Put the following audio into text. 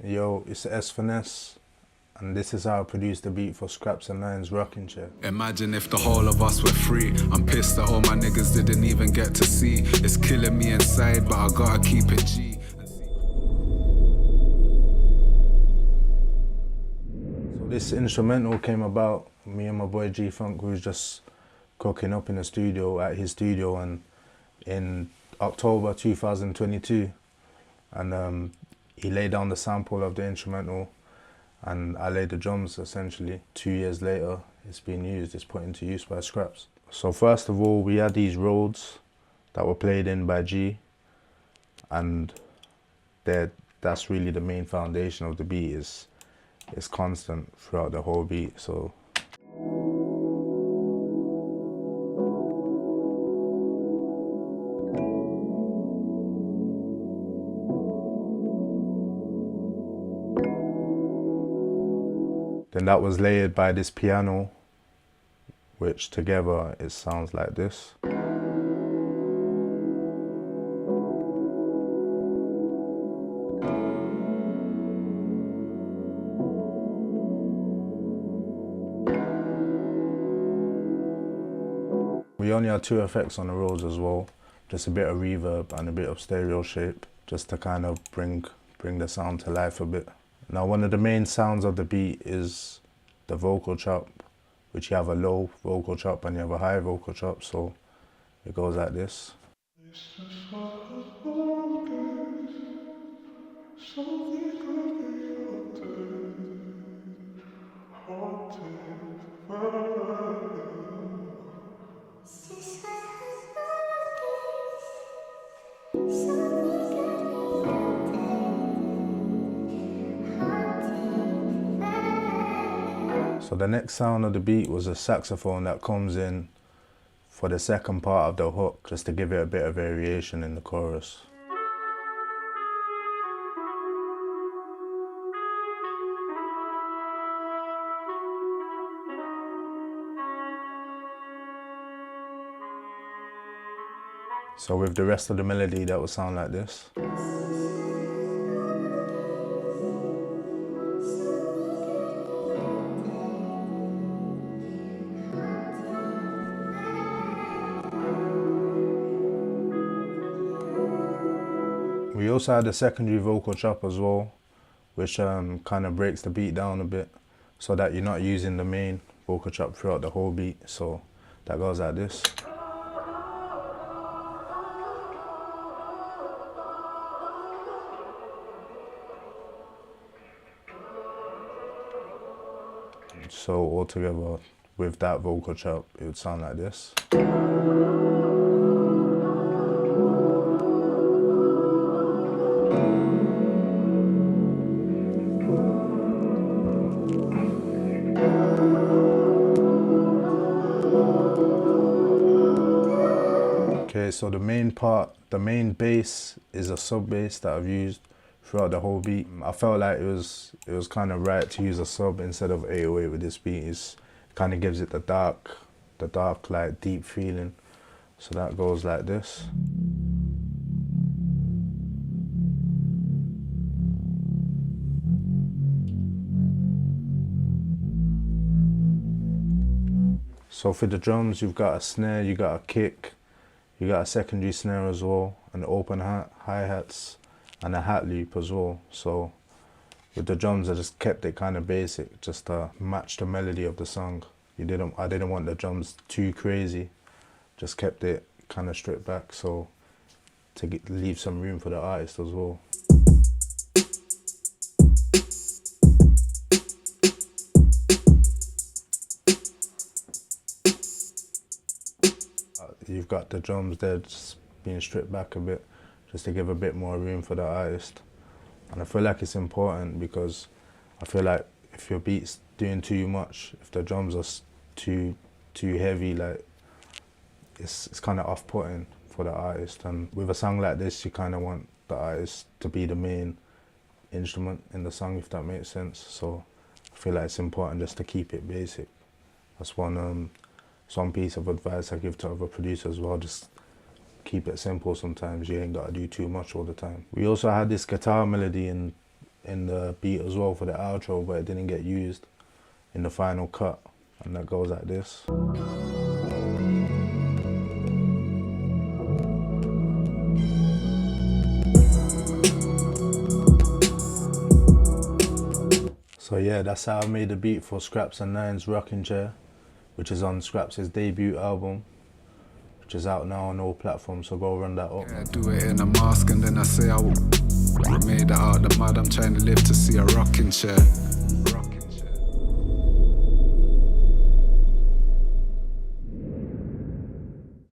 Yo, it's Finesse, and this is how I produced the beat for Skrapz Nines rocking chair. Imagine if the whole of us were free. I'm pissed that all my niggas didn't even get to see. It's killing me inside, but I gotta keep it G. So this instrumental came about, me and my boy G-Funk, we was just cooking up in the studio, at his studio, and in October 2022, and he laid down the sample of the instrumental and I laid the drums essentially. 2 years later, it's been used, it's put into use by Skrapz. So first of all, we had these Rhodes that were played in by G, and that's really the main foundation of the beat. It's constant throughout the whole beat. So then that was layered by this piano, which together it sounds like this. We only had 2 effects on the Rhodes as well, just a bit of reverb and a bit of stereo shape, just to kind of bring the sound to life a bit. Now, one of the main sounds of the beat is the vocal chop, which you have a low vocal chop and you have a high vocal chop, so it goes like this. So the next sound of the beat was a saxophone that comes in for the second part of the hook, just to give it a bit of variation in the chorus. So with the rest of the melody, that would sound like this. We also had a secondary vocal chop as well, which kind of breaks the beat down a bit, so that you're not using the main vocal chop throughout the whole beat. So that goes like this. So altogether, with that vocal chop, it would sound like this. Okay, so the main bass is a sub bass that I've used throughout the whole beat. I felt like it was kind of right to use a sub instead of 808 with this beat. It kind of gives it the dark, like deep feeling. So that goes like this. So for the drums, you've got a snare, you got a kick, you got a secondary snare as well, and open hi-hats, and a hat loop as well. So with the drums, I just kept it kind of basic, just to match the melody of the song. I didn't want the drums too crazy, just kept it kind of stripped back, so to leave some room for the artist as well. You've got the drums there just being stripped back a bit, just to give a bit more room for the artist. And I feel like it's important, because I feel like if your beat's doing too much, if the drums are too heavy, like it's kind of off-putting for the artist. And with a song like this, you kind of want the artist to be the main instrument in the song, if that makes sense. So I feel like it's important just to keep it basic. That's one piece of advice I give to other producers as well. Just keep it simple sometimes. You ain't got to do too much all the time. We also had this guitar melody in in the beat as well for the outro, but it didn't get used in the final cut, and that goes like this. So yeah, that's how I made the beat for Skrapz Nines Rocking Chair, which is on Skrapz's debut album, which is out now on all platforms, so go run that up. Yeah, do it in a mask and then I say I made it out the mud. I'm trying to live to see a rocking chair.